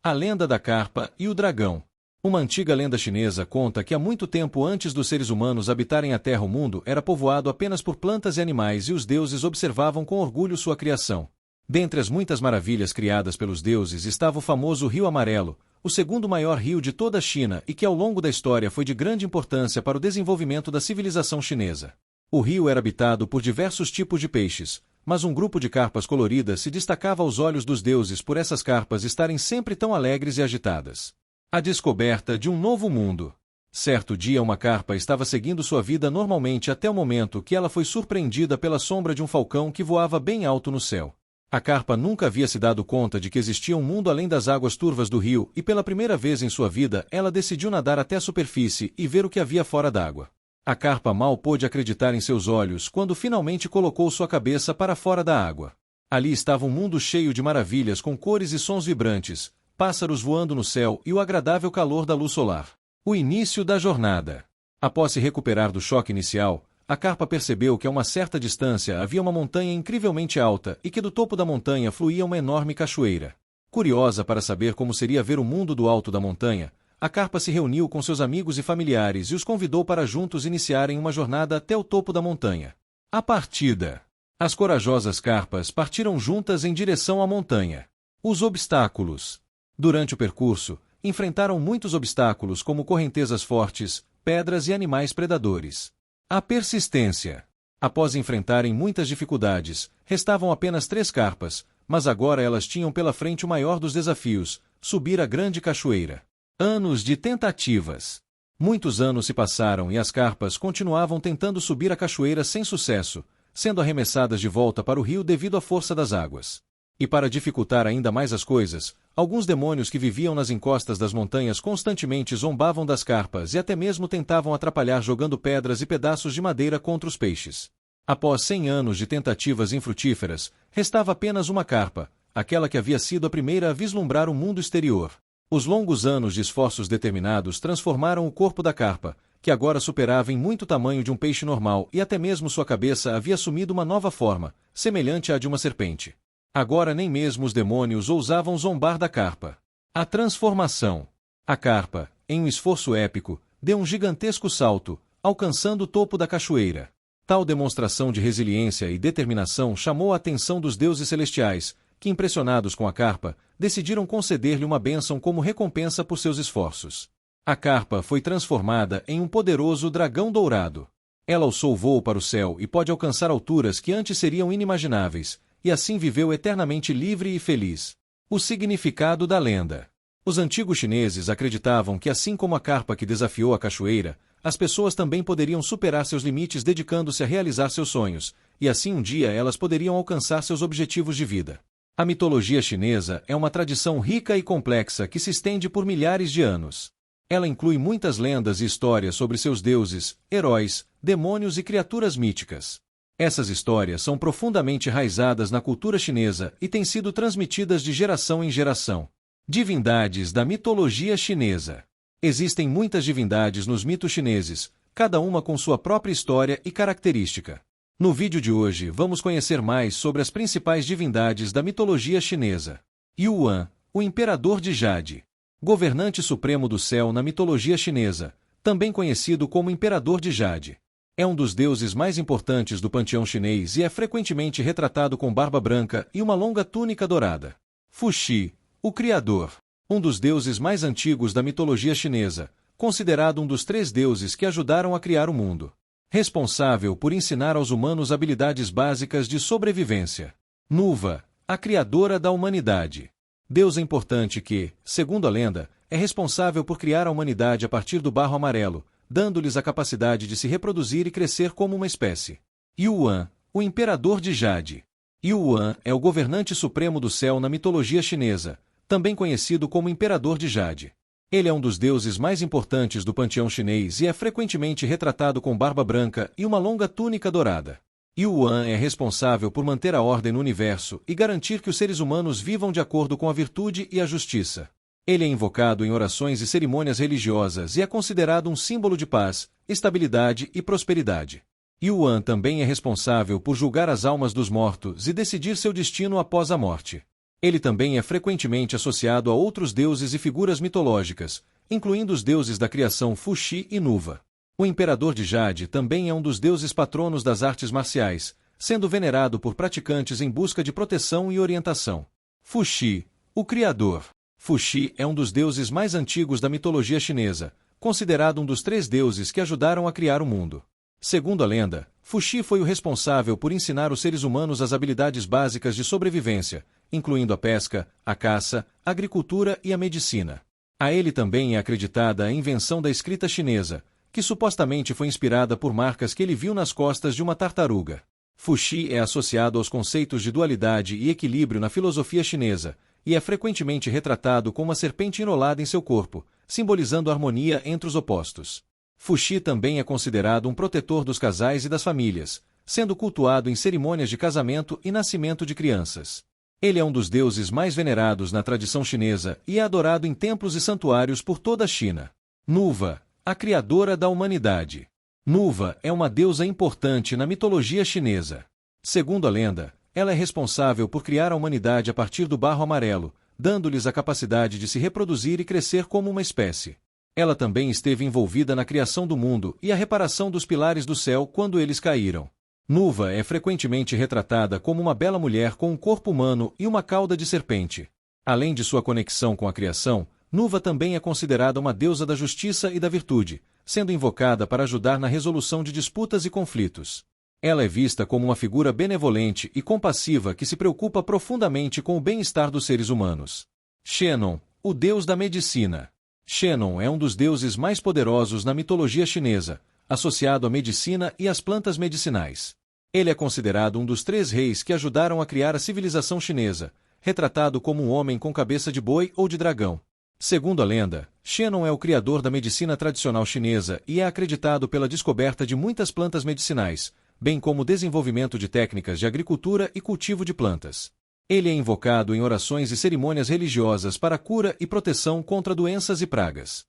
A lenda da carpa e o dragão. Uma antiga lenda chinesa conta que há muito tempo antes dos seres humanos habitarem a Terra, o mundo era povoado apenas por plantas e animais e os deuses observavam com orgulho sua criação. Dentre as muitas maravilhas criadas pelos deuses estava o famoso Rio Amarelo, o segundo maior rio de toda a China e que ao longo da história foi de grande importância para o desenvolvimento da civilização chinesa. O rio era habitado por diversos tipos de peixes, mas um grupo de carpas coloridas se destacava aos olhos dos deuses por essas carpas estarem sempre tão alegres e agitadas. A descoberta de um novo mundo. Certo dia uma carpa estava seguindo sua vida normalmente até o momento que ela foi surpreendida pela sombra de um falcão que voava bem alto no céu. A carpa nunca havia se dado conta de que existia um mundo além das águas turvas do rio e pela primeira vez em sua vida ela decidiu nadar até a superfície e ver o que havia fora d'água. A carpa mal pôde acreditar em seus olhos quando finalmente colocou sua cabeça para fora da água. Ali estava um mundo cheio de maravilhas com cores e sons vibrantes, pássaros voando no céu e o agradável calor da luz solar. O início da jornada. Após se recuperar do choque inicial, a carpa percebeu que a uma certa distância havia uma montanha incrivelmente alta e que do topo da montanha fluía uma enorme cachoeira. Curiosa para saber como seria ver o mundo do alto da montanha, a carpa se reuniu com seus amigos e familiares e os convidou para juntos iniciarem uma jornada até o topo da montanha. A partida. As corajosas carpas partiram juntas em direção à montanha. Os obstáculos. Durante o percurso, enfrentaram muitos obstáculos como correntezas fortes, pedras e animais predadores. A persistência. Após enfrentarem muitas dificuldades, restavam apenas 3 carpas, mas agora elas tinham pela frente o maior dos desafios, subir a grande cachoeira. Anos de tentativas. Muitos anos se passaram e as carpas continuavam tentando subir a cachoeira sem sucesso, sendo arremessadas de volta para o rio devido à força das águas. E para dificultar ainda mais as coisas, alguns demônios que viviam nas encostas das montanhas constantemente zombavam das carpas e até mesmo tentavam atrapalhar jogando pedras e pedaços de madeira contra os peixes. Após 100 anos de tentativas infrutíferas, restava apenas uma carpa, aquela que havia sido a primeira a vislumbrar o mundo exterior. Os longos anos de esforços determinados transformaram o corpo da carpa, que agora superava em muito tamanho de um peixe normal e até mesmo sua cabeça havia assumido uma nova forma, semelhante à de uma serpente. Agora nem mesmo os demônios ousavam zombar da carpa. A transformação. A carpa, em um esforço épico, deu um gigantesco salto, alcançando o topo da cachoeira. Tal demonstração de resiliência e determinação chamou a atenção dos deuses celestiais, que, impressionados com a carpa, decidiram conceder-lhe uma bênção como recompensa por seus esforços. A carpa foi transformada em um poderoso dragão dourado. Ela alçou voo para o céu e pode alcançar alturas que antes seriam inimagináveis, e assim viveu eternamente livre e feliz. O significado da lenda. Os antigos chineses acreditavam que assim como a carpa que desafiou a cachoeira, as pessoas também poderiam superar seus limites dedicando-se a realizar seus sonhos, e assim um dia elas poderiam alcançar seus objetivos de vida. A mitologia chinesa é uma tradição rica e complexa que se estende por milhares de anos. Ela inclui muitas lendas e histórias sobre seus deuses, heróis, demônios e criaturas míticas. Essas histórias são profundamente enraizadas na cultura chinesa e têm sido transmitidas de geração em geração. Divindades da mitologia chinesa. Existem muitas divindades nos mitos chineses, cada uma com sua própria história e característica. No vídeo de hoje vamos conhecer mais sobre as principais divindades da mitologia chinesa. Yuan, o Imperador de Jade. Governante supremo do céu na mitologia chinesa, também conhecido como Imperador de Jade. É um dos deuses mais importantes do panteão chinês e é frequentemente retratado com barba branca e uma longa túnica dourada. Fuxi, o Criador. Um dos deuses mais antigos da mitologia chinesa, considerado um dos 3 deuses que ajudaram a criar o mundo. Responsável por ensinar aos humanos habilidades básicas de sobrevivência. Nuva, a criadora da humanidade. Deusa importante que, segundo a lenda, é responsável por criar a humanidade a partir do barro amarelo, dando-lhes a capacidade de se reproduzir e crescer como uma espécie. Yuan, o Imperador de Jade. Yuan é o governante supremo do céu na mitologia chinesa, também conhecido como Imperador de Jade. Ele é um dos deuses mais importantes do panteão chinês e é frequentemente retratado com barba branca e uma longa túnica dourada. Yuan é responsável por manter a ordem no universo e garantir que os seres humanos vivam de acordo com a virtude e a justiça. Ele é invocado em orações e cerimônias religiosas e é considerado um símbolo de paz, estabilidade e prosperidade. Yuan também é responsável por julgar as almas dos mortos e decidir seu destino após a morte. Ele também é frequentemente associado a outros deuses e figuras mitológicas, incluindo os deuses da criação Fuxi e Nuva. O imperador de Jade também é um dos deuses patronos das artes marciais, sendo venerado por praticantes em busca de proteção e orientação. Fuxi, o criador. Fuxi é um dos deuses mais antigos da mitologia chinesa, considerado um dos 3 deuses que ajudaram a criar o mundo. Segundo a lenda, Fuxi foi o responsável por ensinar os seres humanos as habilidades básicas de sobrevivência, incluindo a pesca, a caça, a agricultura e a medicina. A ele também é acreditada a invenção da escrita chinesa, que supostamente foi inspirada por marcas que ele viu nas costas de uma tartaruga. Fuxi é associado aos conceitos de dualidade e equilíbrio na filosofia chinesa, e é frequentemente retratado com uma serpente enrolada em seu corpo, simbolizando a harmonia entre os opostos. Fuxi também é considerado um protetor dos casais e das famílias, sendo cultuado em cerimônias de casamento e nascimento de crianças. Ele é um dos deuses mais venerados na tradição chinesa e é adorado em templos e santuários por toda a China. Nuva, a criadora da humanidade. Nuva é uma deusa importante na mitologia chinesa. Segundo a lenda, ela é responsável por criar a humanidade a partir do barro amarelo, dando-lhes a capacidade de se reproduzir e crescer como uma espécie. Ela também esteve envolvida na criação do mundo e a reparação dos pilares do céu quando eles caíram. Nuva é frequentemente retratada como uma bela mulher com um corpo humano e uma cauda de serpente. Além de sua conexão com a criação, Nuva também é considerada uma deusa da justiça e da virtude, sendo invocada para ajudar na resolução de disputas e conflitos. Ela é vista como uma figura benevolente e compassiva que se preocupa profundamente com o bem-estar dos seres humanos. Shennon, o deus da medicina. Shennon é um dos deuses mais poderosos na mitologia chinesa, associado à medicina e às plantas medicinais. Ele é considerado um dos 3 reis que ajudaram a criar a civilização chinesa, retratado como um homem com cabeça de boi ou de dragão. Segundo a lenda, Shennon é o criador da medicina tradicional chinesa e é acreditado pela descoberta de muitas plantas medicinais, bem como o desenvolvimento de técnicas de agricultura e cultivo de plantas. Ele é invocado em orações e cerimônias religiosas para cura e proteção contra doenças e pragas.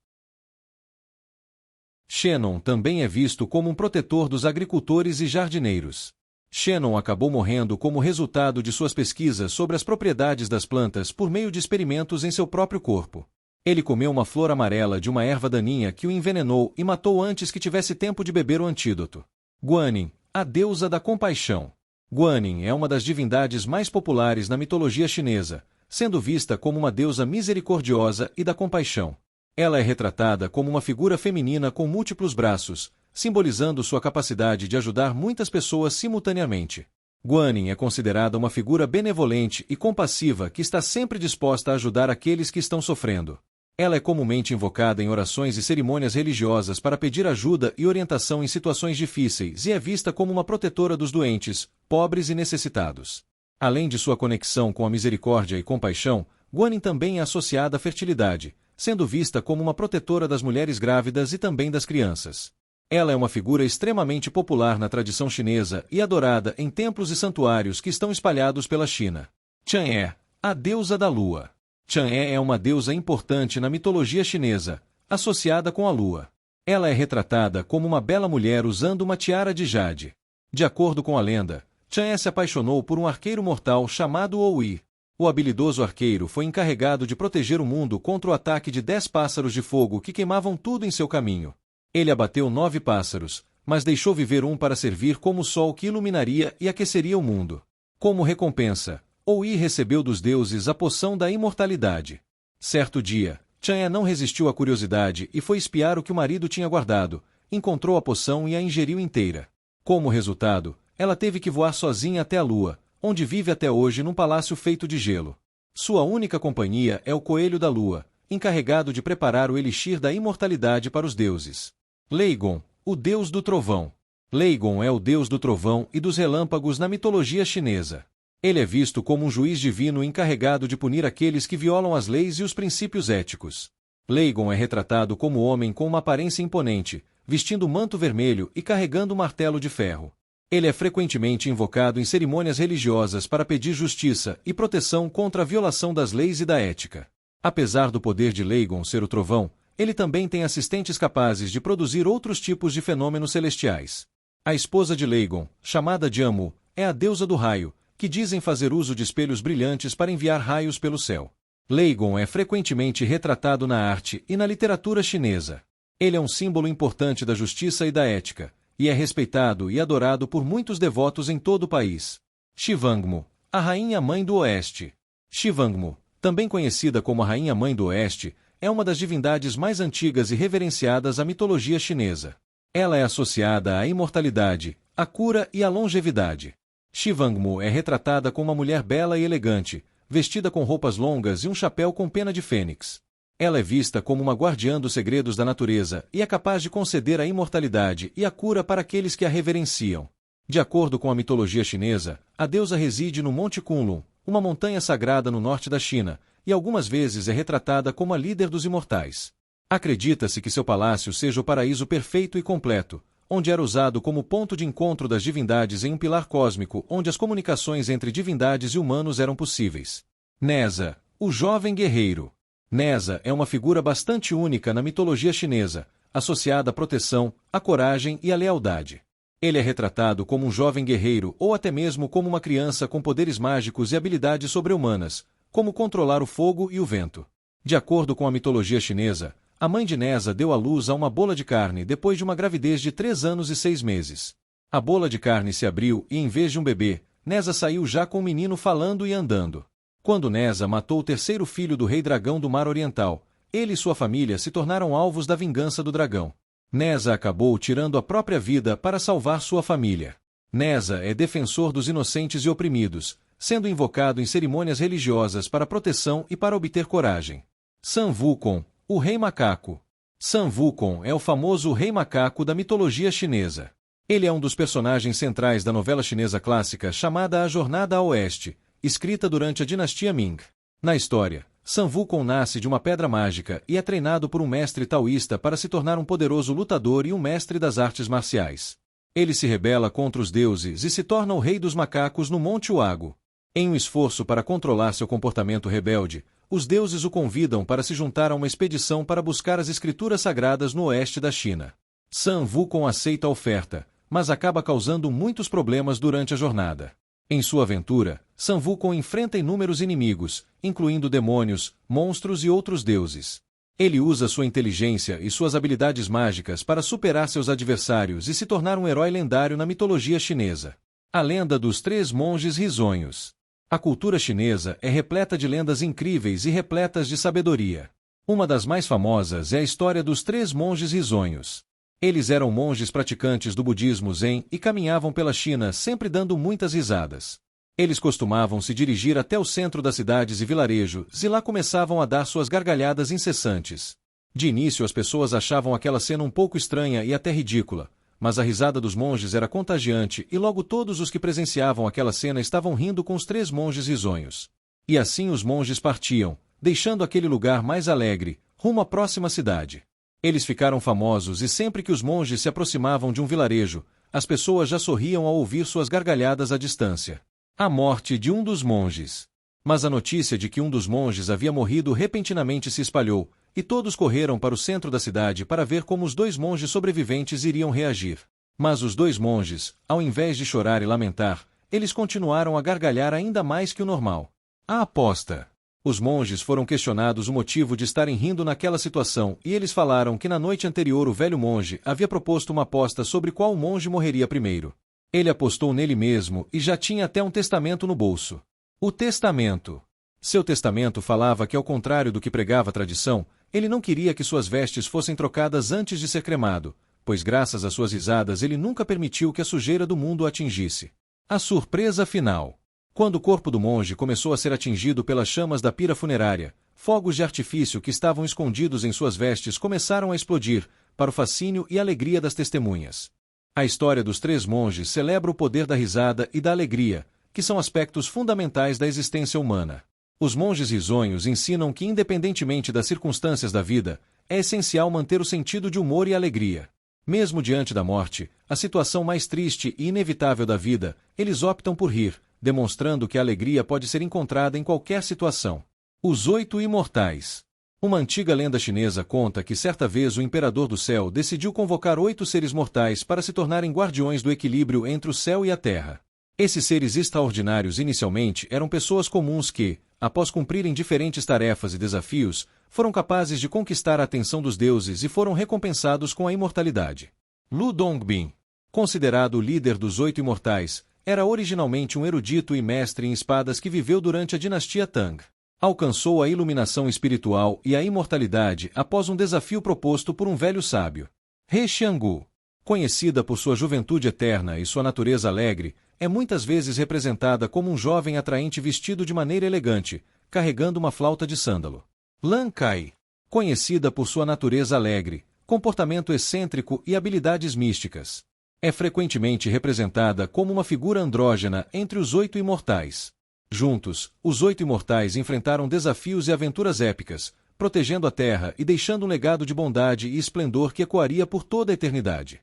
Shennon também é visto como um protetor dos agricultores e jardineiros. Shennon acabou morrendo como resultado de suas pesquisas sobre as propriedades das plantas por meio de experimentos em seu próprio corpo. Ele comeu uma flor amarela de uma erva daninha que o envenenou e matou antes que tivesse tempo de beber o antídoto. Guanyin, a deusa da compaixão. Guanyin é uma das divindades mais populares na mitologia chinesa, sendo vista como uma deusa misericordiosa e da compaixão. Ela é retratada como uma figura feminina com múltiplos braços, simbolizando sua capacidade de ajudar muitas pessoas simultaneamente. Guanyin é considerada uma figura benevolente e compassiva que está sempre disposta a ajudar aqueles que estão sofrendo. Ela é comumente invocada em orações e cerimônias religiosas para pedir ajuda e orientação em situações difíceis e é vista como uma protetora dos doentes, pobres e necessitados. Além de sua conexão com a misericórdia e compaixão, Guanyin também é associada à fertilidade, sendo vista como uma protetora das mulheres grávidas e também das crianças. Ela é uma figura extremamente popular na tradição chinesa e adorada em templos e santuários que estão espalhados pela China. Chang'e, a deusa da lua. Chang'e é uma deusa importante na mitologia chinesa, associada com a lua. Ela é retratada como uma bela mulher usando uma tiara de jade. De acordo com a lenda, Chang'e se apaixonou por um arqueiro mortal chamado Oui. O habilidoso arqueiro foi encarregado de proteger o mundo contra o ataque de 10 pássaros de fogo que queimavam tudo em seu caminho. Ele abateu 9 pássaros, mas deixou viver um para servir como o sol que iluminaria e aqueceria o mundo. Como recompensa, Oui recebeu dos deuses a poção da imortalidade. Certo dia, Chang'e não resistiu à curiosidade e foi espiar o que o marido tinha guardado, encontrou a poção e a ingeriu inteira. Como resultado, ela teve que voar sozinha até a lua, onde vive até hoje num palácio feito de gelo. Sua única companhia é o Coelho da Lua, encarregado de preparar o elixir da imortalidade para os deuses. Leigon, o deus do trovão. Leigon é o deus do trovão e dos relâmpagos na mitologia chinesa. Ele é visto como um juiz divino encarregado de punir aqueles que violam as leis e os princípios éticos. Leigon é retratado como homem com uma aparência imponente, vestindo manto vermelho e carregando um martelo de ferro. Ele é frequentemente invocado em cerimônias religiosas para pedir justiça e proteção contra a violação das leis e da ética. Apesar do poder de Leigon ser o trovão, ele também tem assistentes capazes de produzir outros tipos de fenômenos celestiais. A esposa de Leigon, chamada Jiamu, é a deusa do raio, que dizem fazer uso de espelhos brilhantes para enviar raios pelo céu. Leigon é frequentemente retratado na arte e na literatura chinesa. Ele é um símbolo importante da justiça e da ética, e é respeitado e adorado por muitos devotos em todo o país. Shivangmu, a Rainha Mãe do Oeste. Shivangmu, também conhecida como a Rainha Mãe do Oeste, é uma das divindades mais antigas e reverenciadas à mitologia chinesa. Ela é associada à imortalidade, à cura e à longevidade. Shivangmu é retratada como uma mulher bela e elegante, vestida com roupas longas e um chapéu com pena de fênix. Ela é vista como uma guardiã dos segredos da natureza e é capaz de conceder a imortalidade e a cura para aqueles que a reverenciam. De acordo com a mitologia chinesa, a deusa reside no Monte Kunlun, uma montanha sagrada no norte da China, e algumas vezes é retratada como a líder dos imortais. Acredita-se que seu palácio seja o paraíso perfeito e completo, onde era usado como ponto de encontro das divindades em um pilar cósmico onde as comunicações entre divindades e humanos eram possíveis. Neza, o jovem guerreiro. Neza é uma figura bastante única na mitologia chinesa, associada à proteção, à coragem e à lealdade. Ele é retratado como um jovem guerreiro ou até mesmo como uma criança com poderes mágicos e habilidades sobre-humanas, como controlar o fogo e o vento. De acordo com a mitologia chinesa, a mãe de Neza deu à luz a uma bola de carne depois de uma gravidez de 3 anos e 6 meses. A bola de carne se abriu e, em vez de um bebê, Neza saiu já com o menino falando e andando. Quando Neza matou o terceiro filho do rei dragão do Mar Oriental, ele e sua família se tornaram alvos da vingança do dragão. Neza acabou tirando a própria vida para salvar sua família. Neza é defensor dos inocentes e oprimidos, sendo invocado em cerimônias religiosas para proteção e para obter coragem. Sun Wukong, o Rei Macaco. Sun Wukong é o famoso Rei Macaco da mitologia chinesa. Ele é um dos personagens centrais da novela chinesa clássica chamada A Jornada a Oeste, escrita durante a dinastia Ming. Na história, Sun Wukong nasce de uma pedra mágica e é treinado por um mestre taoísta para se tornar um poderoso lutador e um mestre das artes marciais. Ele se rebela contra os deuses e se torna o rei dos macacos no Monte Uagu. Em um esforço para controlar seu comportamento rebelde, os deuses o convidam para se juntar a uma expedição para buscar as escrituras sagradas no oeste da China. Sun Wukong aceita a oferta, mas acaba causando muitos problemas durante a jornada. Em sua aventura, Sun Wukong enfrenta inúmeros inimigos, incluindo demônios, monstros e outros deuses. Ele usa sua inteligência e suas habilidades mágicas para superar seus adversários e se tornar um herói lendário na mitologia chinesa. A lenda dos 3 monges risonhos. A cultura chinesa é repleta de lendas incríveis e repletas de sabedoria. Uma das mais famosas é a história dos 3 monges risonhos. Eles eram monges praticantes do budismo Zen e caminhavam pela China sempre dando muitas risadas. Eles costumavam se dirigir até o centro das cidades e vilarejos e lá começavam a dar suas gargalhadas incessantes. De início as pessoas achavam aquela cena um pouco estranha e até ridícula, mas a risada dos monges era contagiante e logo todos os que presenciavam aquela cena estavam rindo com os 3 monges risonhos. E assim os monges partiam, deixando aquele lugar mais alegre, rumo à próxima cidade. Eles ficaram famosos e sempre que os monges se aproximavam de um vilarejo, as pessoas já sorriam ao ouvir suas gargalhadas à distância. A morte de um dos monges. Mas a notícia de que um dos monges havia morrido repentinamente se espalhou, e todos correram para o centro da cidade para ver como os 2 monges sobreviventes iriam reagir. Mas os 2 monges, ao invés de chorar e lamentar, eles continuaram a gargalhar ainda mais que o normal. A aposta. Os monges foram questionados o motivo de estarem rindo naquela situação e eles falaram que na noite anterior o velho monge havia proposto uma aposta sobre qual monge morreria primeiro. Ele apostou nele mesmo e já tinha até um testamento no bolso. O testamento. Seu testamento falava que, ao contrário do que pregava a tradição, ele não queria que suas vestes fossem trocadas antes de ser cremado, pois graças às suas risadas ele nunca permitiu que a sujeira do mundo o atingisse. A surpresa final. Quando o corpo do monge começou a ser atingido pelas chamas da pira funerária, fogos de artifício que estavam escondidos em suas vestes começaram a explodir, para o fascínio e alegria das testemunhas. A história dos 3 monges celebra o poder da risada e da alegria, que são aspectos fundamentais da existência humana. Os monges risonhos ensinam que, independentemente das circunstâncias da vida, é essencial manter o sentido de humor e alegria. Mesmo diante da morte, a situação mais triste e inevitável da vida, eles optam por rir, demonstrando que a alegria pode ser encontrada em qualquer situação. Os 8 imortais. Uma antiga lenda chinesa conta que certa vez o imperador do céu decidiu convocar 8 seres mortais para se tornarem guardiões do equilíbrio entre o céu e a terra. Esses seres extraordinários inicialmente eram pessoas comuns que, após cumprirem diferentes tarefas e desafios, foram capazes de conquistar a atenção dos deuses e foram recompensados com a imortalidade. Lu Dongbin, considerado o líder dos 8 imortais, era originalmente um erudito e mestre em espadas que viveu durante a dinastia Tang. Alcançou a iluminação espiritual e a imortalidade após um desafio proposto por um velho sábio. He Xianggu, conhecida por sua juventude eterna e sua natureza alegre, é muitas vezes representada como um jovem atraente vestido de maneira elegante, carregando uma flauta de sândalo. Lan Kai, conhecida por sua natureza alegre, comportamento excêntrico e habilidades místicas, é frequentemente representada como uma figura andrógena entre os 8 imortais. Juntos, os 8 imortais enfrentaram desafios e aventuras épicas, protegendo a Terra e deixando um legado de bondade e esplendor que ecoaria por toda a eternidade.